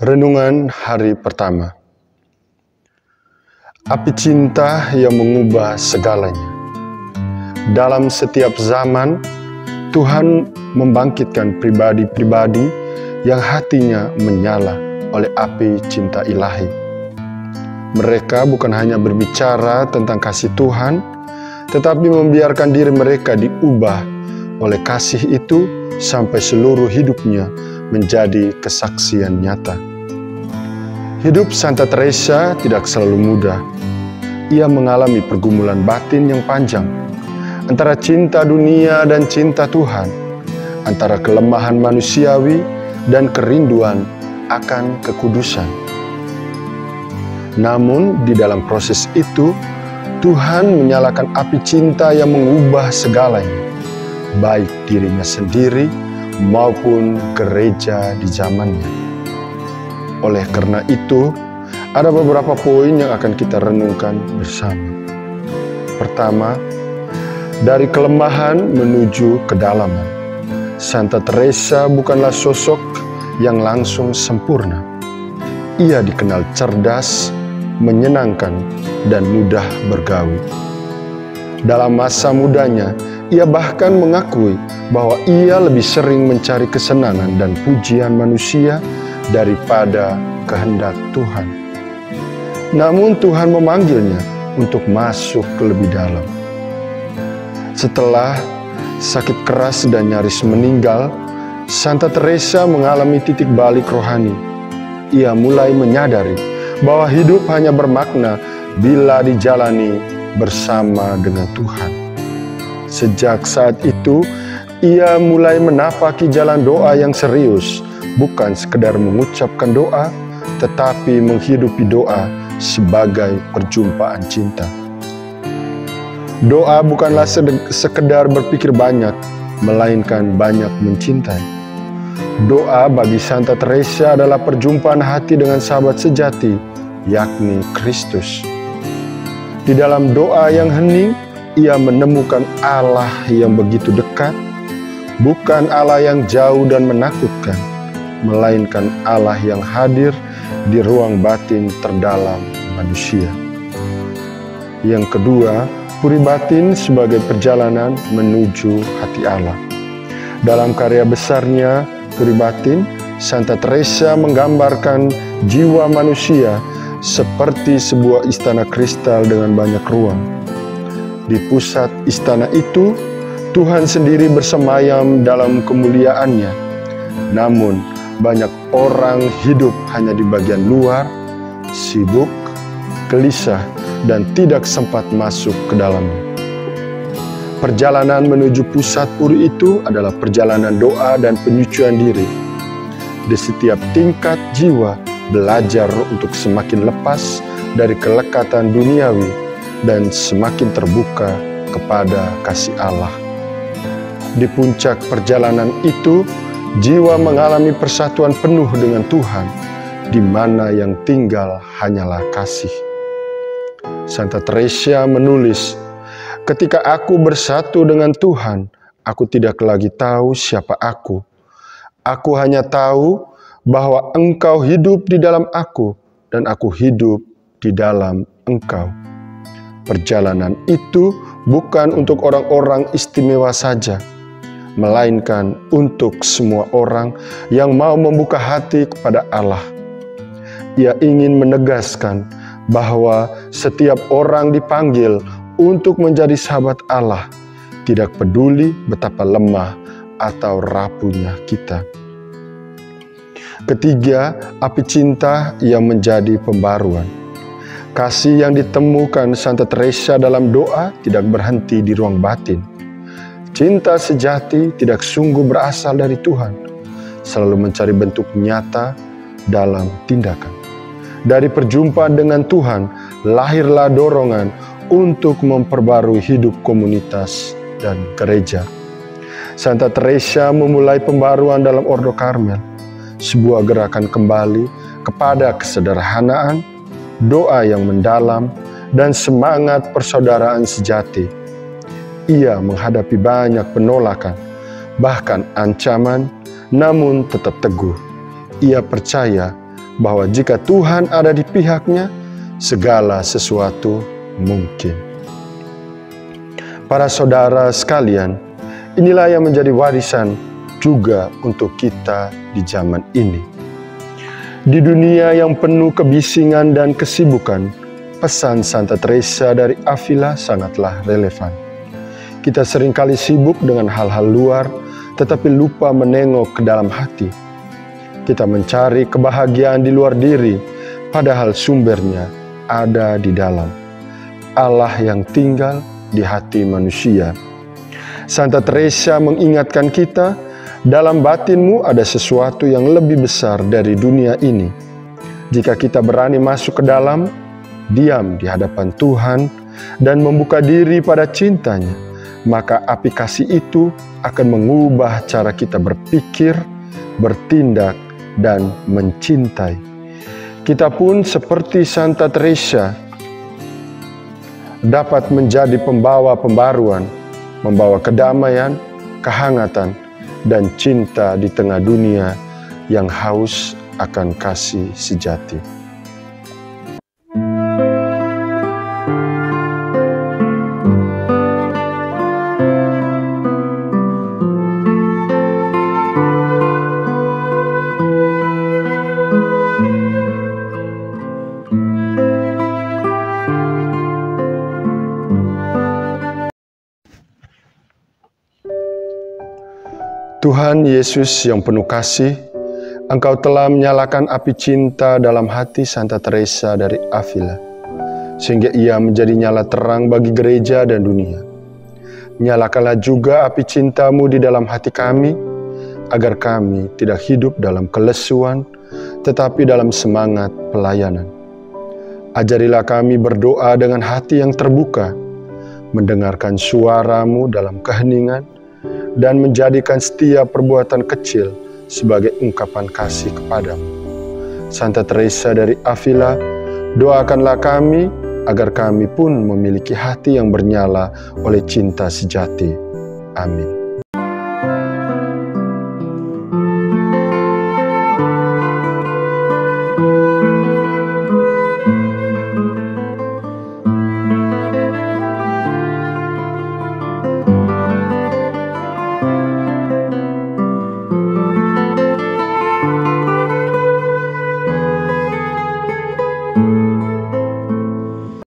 Renungan hari pertama. Api cinta yang mengubah segalanya. Dalam setiap zaman, Tuhan membangkitkan pribadi-pribadi yang hatinya menyala oleh api cinta ilahi. Mereka bukan hanya berbicara tentang kasih Tuhan, tetapi membiarkan diri mereka diubah oleh kasih itu sampai seluruh hidupnya menjadi kesaksian nyata. Hidup Santa Teresa tidak selalu mudah. Ia mengalami pergumulan batin yang panjang antara cinta dunia dan cinta Tuhan, antara kelemahan manusiawi dan kerinduan akan kekudusan. Namun di dalam proses itu, Tuhan menyalakan api cinta yang mengubah segalanya, baik dirinya sendiri maupun gereja di zamannya. Oleh karena itu, ada beberapa poin yang akan kita renungkan bersama. Pertama, dari kelemahan menuju kedalaman. Santa Teresa bukanlah sosok yang langsung sempurna. Ia dikenal cerdas, menyenangkan, dan mudah bergaul. Dalam masa mudanya, ia bahkan mengakui bahwa ia lebih sering mencari kesenangan dan pujian manusia daripada kehendak Tuhan. Namun Tuhan memanggilnya untuk masuk ke lebih dalam. Setelah sakit keras dan nyaris meninggal, Santa Teresa mengalami titik balik rohani. Ia mulai menyadari bahwa hidup hanya bermakna bila dijalani bersama dengan Tuhan. Sejak saat itu, ia mulai menapaki jalan doa yang serius, bukan sekedar mengucapkan doa, tetapi menghidupi doa sebagai perjumpaan cinta. Doa bukanlah sekedar berpikir banyak, melainkan banyak mencintai. Doa bagi Santa Teresa adalah perjumpaan hati dengan sahabat sejati, yakni Kristus. Di dalam doa yang hening, ia menemukan Allah yang begitu dekat, bukan Allah yang jauh dan menakutkan, melainkan Allah yang hadir di ruang batin terdalam manusia. Yang kedua, puri batin sebagai perjalanan menuju hati Allah. Dalam karya besarnya, Puri Batin, Santa Teresa menggambarkan jiwa manusia seperti sebuah istana kristal dengan banyak ruang. Di pusat istana itu, Tuhan sendiri bersemayam dalam kemuliaannya. Namun, banyak orang hidup hanya di bagian luar, sibuk, gelisah, dan tidak sempat masuk ke dalamnya. Perjalanan menuju pusat puri itu adalah perjalanan doa dan penyucian diri. Di setiap tingkat jiwa, belajar untuk semakin lepas dari kelekatan duniawi dan semakin terbuka kepada kasih Allah. Di puncak perjalanan itu, jiwa mengalami persatuan penuh dengan Tuhan, di mana yang tinggal hanyalah kasih. Santa Teresa menulis, "Ketika aku bersatu dengan Tuhan, aku tidak lagi tahu siapa aku. Aku hanya tahu bahwa Engkau hidup di dalam aku, dan aku hidup di dalam Engkau." Perjalanan itu bukan untuk orang-orang istimewa saja, melainkan untuk semua orang yang mau membuka hati kepada Allah. Ia ingin menegaskan bahwa setiap orang dipanggil untuk menjadi sahabat Allah, tidak peduli betapa lemah atau rapuhnya kita. Ketiga, api cinta yang menjadi pembaruan. Kasih yang ditemukan Santa Teresa dalam doa tidak berhenti di ruang batin. Cinta sejati tidak sungguh berasal dari Tuhan, selalu mencari bentuk nyata dalam tindakan. Dari perjumpaan dengan Tuhan, lahirlah dorongan untuk memperbarui hidup komunitas dan gereja. Santa Teresa memulai pembaruan dalam Ordo Karmel, sebuah gerakan kembali kepada kesederhanaan, doa yang mendalam, dan semangat persaudaraan sejati. Ia menghadapi banyak penolakan, bahkan ancaman, namun tetap teguh. Ia percaya bahwa jika Tuhan ada di pihaknya, segala sesuatu mungkin. Para saudara sekalian, inilah yang menjadi warisan juga untuk kita di zaman ini. Di dunia yang penuh kebisingan dan kesibukan, pesan Santa Teresa dari Avila sangatlah relevan. Kita seringkali sibuk dengan hal-hal luar, tetapi lupa menengok ke dalam hati. Kita mencari kebahagiaan di luar diri, padahal sumbernya ada di dalam. Allah yang tinggal di hati manusia. Santa Teresa mengingatkan kita, dalam batinmu ada sesuatu yang lebih besar dari dunia ini. Jika kita berani masuk ke dalam, diam di hadapan Tuhan, dan membuka diri pada cintanya, maka api kasih itu akan mengubah cara kita berpikir, bertindak, dan mencintai. Kita pun seperti Santa Teresa dapat menjadi pembawa pembaruan, membawa kedamaian, kehangatan, dan cinta di tengah dunia yang haus akan kasih sejati. Tuhan Yesus yang penuh kasih, Engkau telah menyalakan api cinta dalam hati Santa Teresa dari Avila, sehingga ia menjadi nyala terang bagi gereja dan dunia. Nyalakanlah juga api cinta-Mu di dalam hati kami, agar kami tidak hidup dalam kelesuan, tetapi dalam semangat pelayanan. Ajarilah kami berdoa dengan hati yang terbuka, mendengarkan suara-Mu dalam keheningan, dan menjadikan setiap perbuatan kecil sebagai ungkapan kasih kepadamu. Santa Teresa dari Avila, doakanlah kami agar kami pun memiliki hati yang bernyala oleh cinta sejati. Amin.